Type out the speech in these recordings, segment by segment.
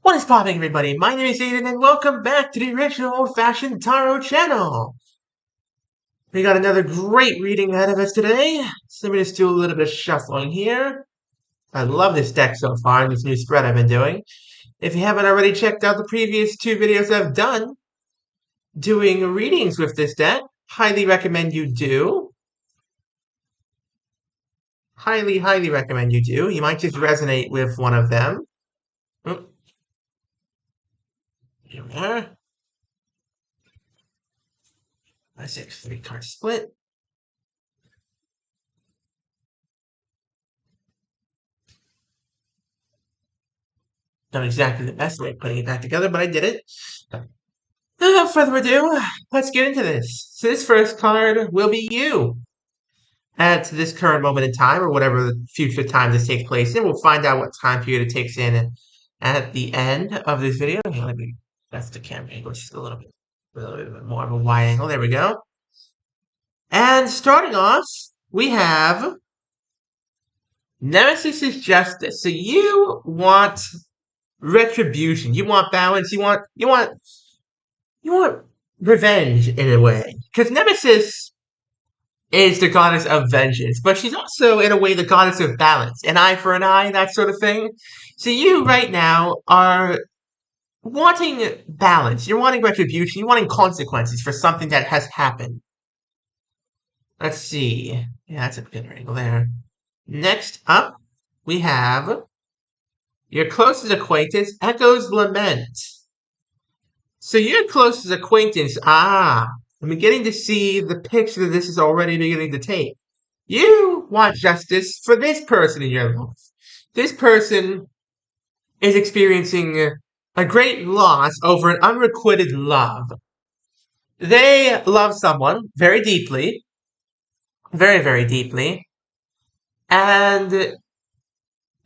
What is popping, everybody? My name is Aiden, and welcome back to the original old-fashioned tarot channel. We got another great reading ahead of us today, so let me just do a little bit of shuffling here. I love this deck so far, and this new spread I've been doing. If you haven't already checked out the previous two videos I've done doing readings with this deck, highly recommend you do. Highly recommend you do. You might just resonate with one of them. Oh, here we are. That's a 3-card split. Not exactly the best way of putting it back together, but I did it. Without further ado, let's get into this. So this first card will be you. At this current moment in time, or whatever future time this takes place in, we'll find out what time period it takes in at the end of this video. Here, let me, that's the camera angle, just a little bit more of a wide angle. There we go. And starting off, we have Nemesis is Justice. So you want retribution. You want balance. You want revenge in a way. Because Nemesis is the goddess of vengeance, but she's also, in a way, the goddess of balance. An eye for an eye, that sort of thing. So you, right now, are wanting balance. You're wanting retribution. You're wanting consequences for something that has happened. Let's see. Yeah, that's a good angle there. Next up, we have your closest acquaintance, Echo's Lament. So your closest acquaintance, I'm beginning to see the picture that this is already beginning to take. You want justice for this person in your life. This person is experiencing a great loss over an unrequited love. They love someone very deeply, very deeply, and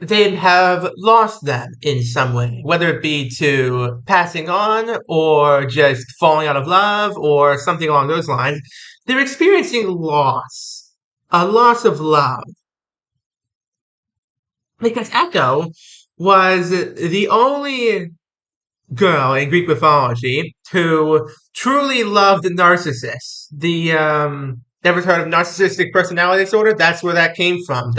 they have lost them in some way, whether it be to passing on or just falling out of love or something along those lines. They're experiencing loss, a loss of love. Because Echo was the only girl in Greek mythology who truly loved Narcissus. Never heard of narcissistic personality disorder? That's where that came from.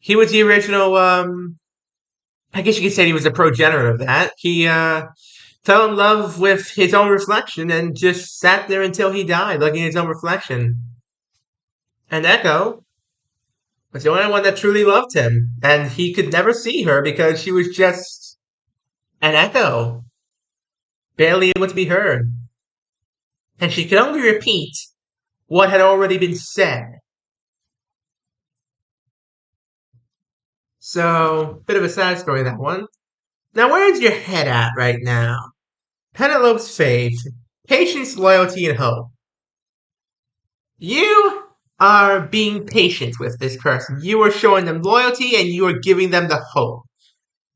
He was the original, I guess you could say he was a progenitor of that. He, fell in love with his own reflection and just sat there until he died, looking at his own reflection. And Echo was the only one that truly loved him, and he could never see her because she was just an echo, barely able to be heard. And she could only repeat what had already been said. So, bit of a sad story, that one. Now, where's your head at right now? Penelope's faith, patience, loyalty, and hope. You are being patient with this person. You are showing them loyalty and you are giving them the hope.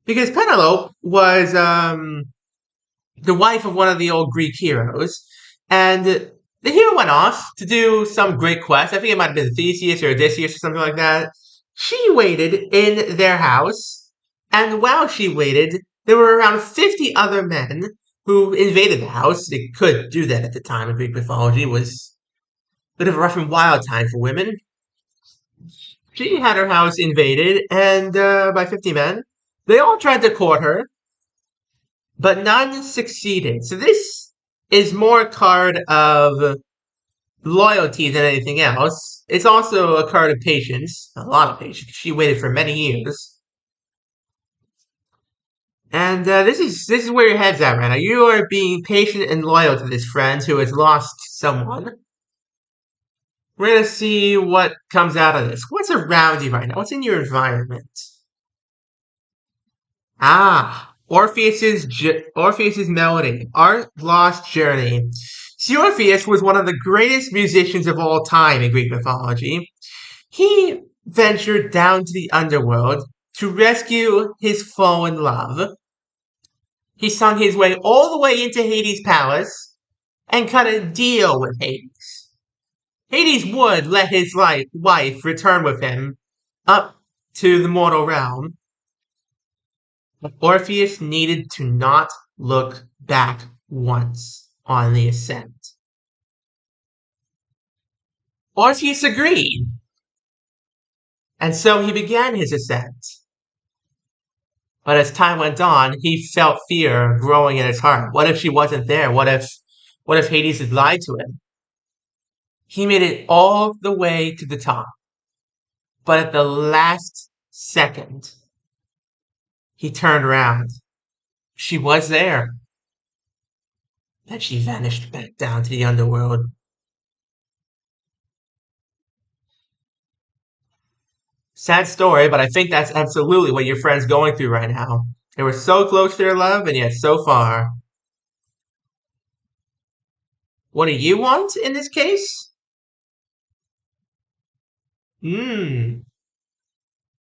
Because Penelope was the wife of one of the old Greek heroes, and the hero went off to do some great quest. I think it might have been Theseus or Odysseus or something like that. She waited in their house, and while she waited, there were around 50 other men who invaded the house. They could do that at the time in Greek mythology. It was a bit of a rough and wild time for women. She had her house invaded, and by 50 men. They all tried to court her, but none succeeded. So this is more a card of loyalty than anything else. It's also a card of patience, a lot of patience. She waited for many years. And this is where your head's at right now. You are being patient and loyal to this friend who has lost someone. We're going to see what comes out of this. What's around you right now? What's in your environment? Orpheus's melody, Art Lost Journey. See, Orpheus was one of the greatest musicians of all time in Greek mythology. He ventured down to the underworld to rescue his fallen love. He sung his way all the way into Hades' palace and cut a deal with Hades. Hades would let his wife return with him up to the mortal realm. Orpheus needed to not look back once on the ascent. Orpheus agreed, and so he began his ascent. But as time went on, he felt fear growing in his heart. What if she wasn't there? What if Hades had lied to him? He made it all the way to the top, but at the last second, he turned around. She was there. Then she vanished back down to the underworld. Sad story, but I think that's absolutely what your friend's going through right now. They were so close to their love, and yet so far. What do you want in this case? Hmm,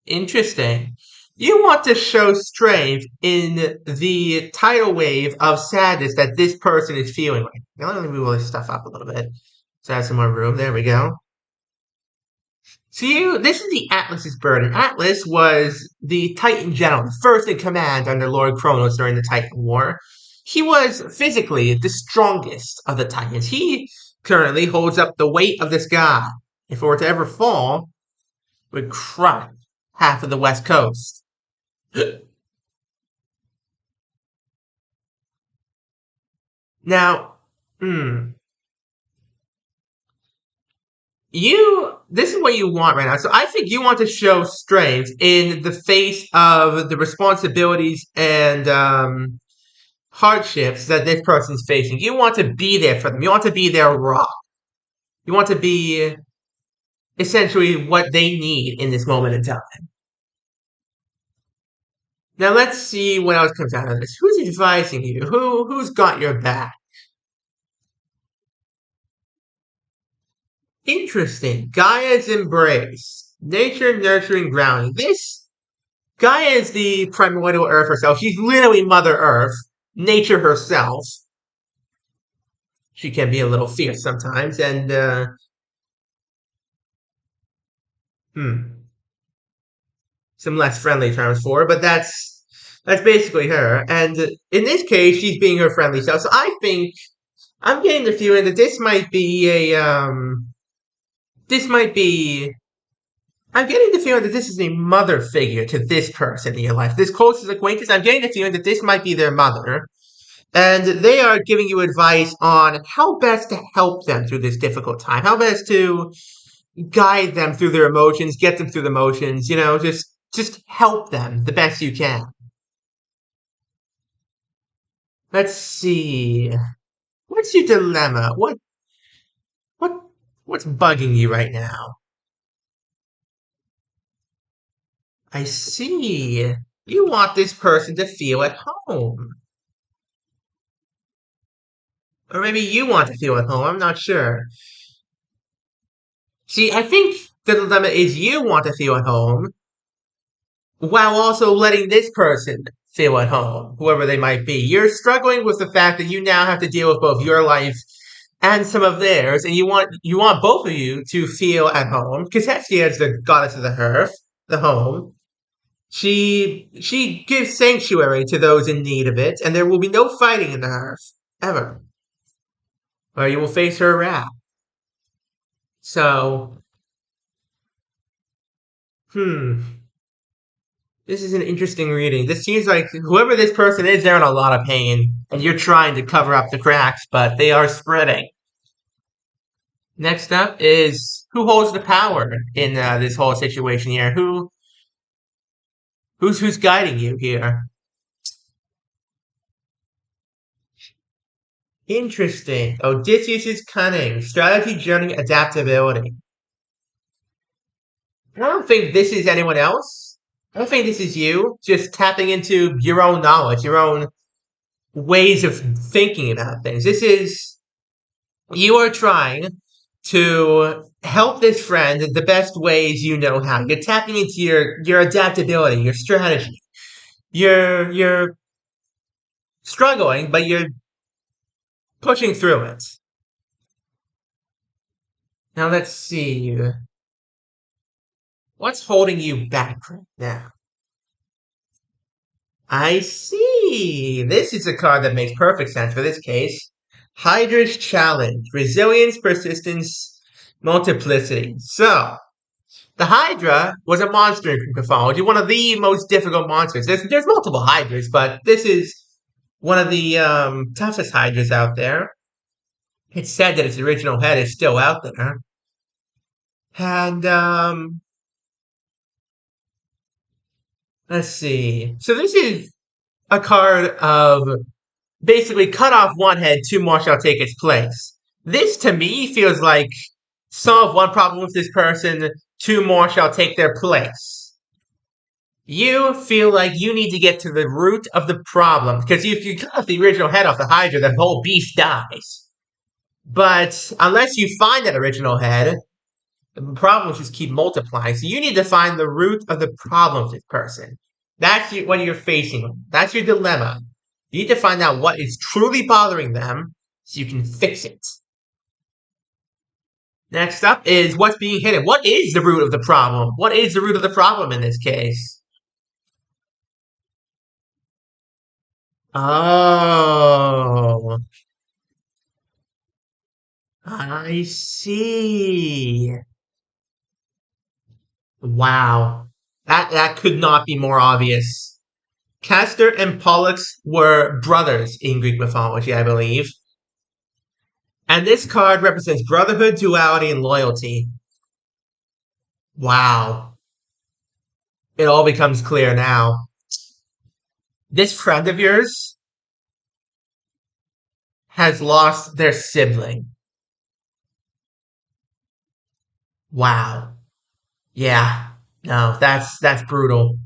interesting. You want to show strength in the tidal wave of sadness that this person is feeling right now. Let me move this stuff up a little bit. Let's add some more room. There we go. So this is the Atlas's burden. Atlas was the Titan general, first in command under Lord Kronos during the Titan War. He was physically the strongest of the Titans. He currently holds up the weight of the sky. If it were to ever fall, it would crush half of the West Coast. Now, hmm, this is what you want right now. So I think you want to show strength in the face of the responsibilities and hardships that this person's facing. You want to be there for them. You want to be their rock. You want to be essentially what they need in this moment in time. Now let's see what else comes out of this. Who's advising you? Who's got your back? Interesting. Gaia's embrace. Nature, nurturing, grounding. This Gaia is the primordial Earth herself. She's literally Mother Earth, nature herself. She can be a little fierce sometimes, and hmm, some less friendly terms for her, but that's basically her. And in this case, she's being her friendly self. So I think I'm getting the feeling that this might be. I'm getting the feeling that this is a mother figure to this person in your life. This closest acquaintance, I'm getting the feeling that this might be their mother. And they are giving you advice on how best to help them through this difficult time, how best to guide them through their emotions, get them through the motions, just help them the best you can. Let's see. What's your dilemma? What what's bugging you right now? I see. You want this person to feel at home. Or maybe you want to feel at home, I'm not sure. See, I think the dilemma is you want to feel at home while also letting this person feel at home, whoever they might be. You're struggling with the fact that you now have to deal with both your life and some of theirs, and you want both of you to feel at home. Because Hestia is the goddess of the hearth, the home. She gives sanctuary to those in need of it, and there will be no fighting in the hearth ever, or you will face her wrath. So, hmm. This is an interesting reading. This seems like whoever this person is, they're in a lot of pain, and you're trying to cover up the cracks, but they are spreading. Next up is who holds the power in this whole situation here? Who's guiding you here? Interesting. Odysseus' cunning, strategy, journey, adaptability. I don't think this is anyone else. I don't think this is you. Just tapping into your own knowledge, your own ways of thinking about things. This is you are trying to help this friend in the best ways you know how. You're tapping into your adaptability, your strategy. You're struggling, but you're pushing through it. Now let's see. What's holding you back right now? I see. This is a card that makes perfect sense for this case. Hydra's Challenge. Resilience, persistence, multiplicity. So, the Hydra was a monster in Greek mythology, one of the most difficult monsters. There's multiple Hydras, but this is one of the toughest Hydras out there. It's said that its original head is still out there. And, let's see. So this is a card of basically cut off one head, two more shall take its place. This to me feels like solve one problem with this person, two more shall take their place. You feel like you need to get to the root of the problem because if you cut off the original head off the Hydra, the whole beast dies. But unless you find that original head, the problems just keep multiplying. So you need to find the root of the problem with this person. That's what you're facing. That's your dilemma. You need to find out what is truly bothering them so you can fix it. Next up is what's being hidden. What is the root of the problem? What is the root of the problem in this case? Oh, I see. Wow. That could not be more obvious. Castor and Pollux were brothers in Greek mythology, I believe. And this card represents brotherhood, duality, and loyalty. Wow. It all becomes clear now. This friend of yours has lost their sibling. Wow. Yeah. No, that's brutal.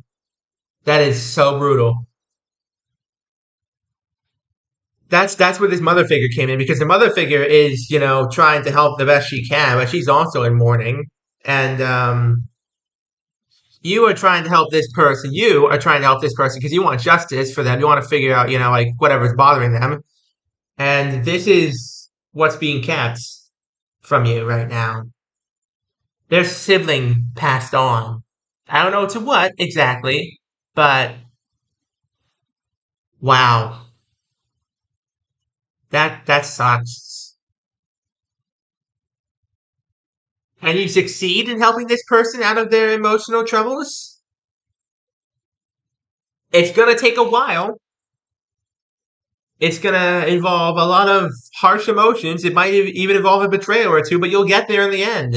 That is so brutal. That's where this mother figure came in because the mother figure is, trying to help the best she can, but she's also in mourning. And you are trying to help this person. You are trying to help this person because you want justice for them. You want to figure out, like whatever's bothering them. And this is what's being kept from you right now. Their sibling passed on. I don't know to what exactly, but wow, that sucks. And you succeed in helping this person out of their emotional troubles? It's gonna take a while. It's gonna involve a lot of harsh emotions. It might even involve a betrayal or two, but you'll get there in the end.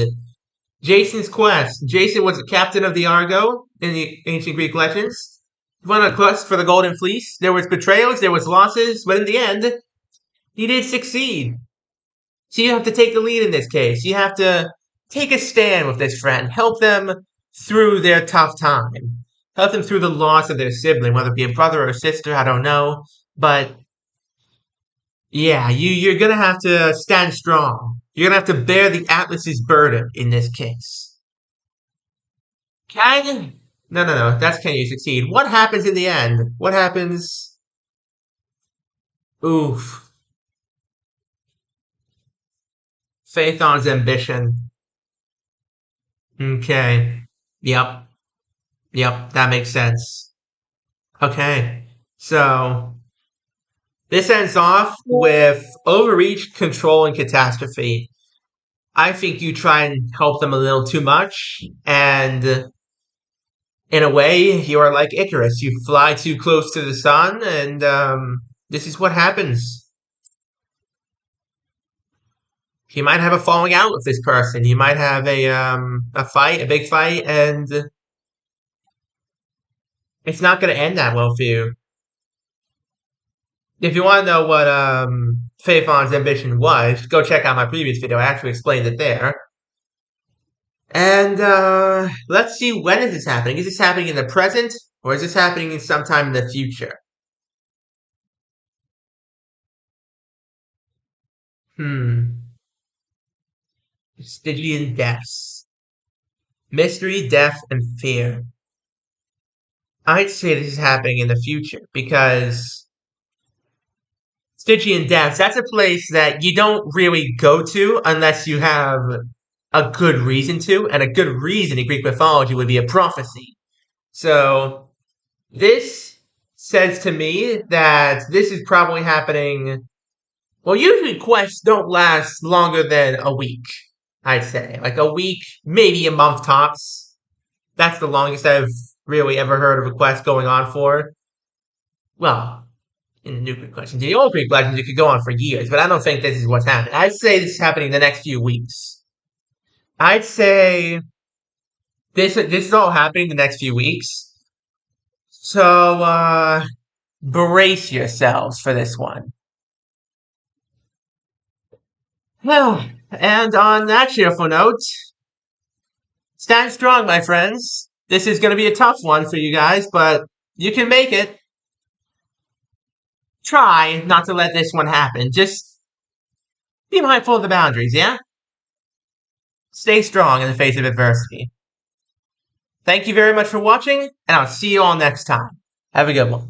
Jason's quest. Jason was the captain of the Argo in the ancient Greek legends. He went on a quest for the Golden Fleece. There was betrayals, there was losses, but in the end, he did succeed. So you have to take the lead in this case. You have to take a stand with this friend. Help them through their tough time. Help them through the loss of their sibling, whether it be a brother or a sister, I don't know. But yeah, you're gonna have to stand strong. You're gonna have to bear the Atlas's burden in this case. Can no. That's can you succeed? What happens in the end? What happens? Oof. Phaethon's ambition. Okay. Yep. Yep. That makes sense. Okay. So this ends off with overreach, control, and catastrophe. I think you try and help them a little too much, and in a way, you are like Icarus. You fly too close to the sun, and this is what happens. You might have a falling out with this person. You might have a fight, a big fight, and it's not going to end that well for you. If you want to know what Phaethon's ambition was, go check out my previous video. I actually explained it there. And let's see, when is this happening? Is this happening in the present, or is this happening in sometime in the future? Stygian deaths. Mystery, death, and fear. I'd say this is happening in the future because Stygian deaths, that's a place that you don't really go to unless you have a good reason to, and a good reason in Greek mythology would be a prophecy. So this says to me that this is probably happening. Well, usually quests don't last longer than a week, I'd say. Like a week, maybe a month tops. That's the longest I've really ever heard of a quest going on for. Well, in the new Greek legends. In the old Greek legends, it could go on for years, but I don't think this is what's happening. I'd say this is happening the next few weeks. I'd say this is all happening the next few weeks. So brace yourselves for this one. Well, and on that cheerful note, stand strong, my friends. This is going to be a tough one for you guys, but you can make it. Try not to let this one happen. Just be mindful of the boundaries, yeah? Stay strong in the face of adversity. Thank you very much for watching, and I'll see you all next time. Have a good one.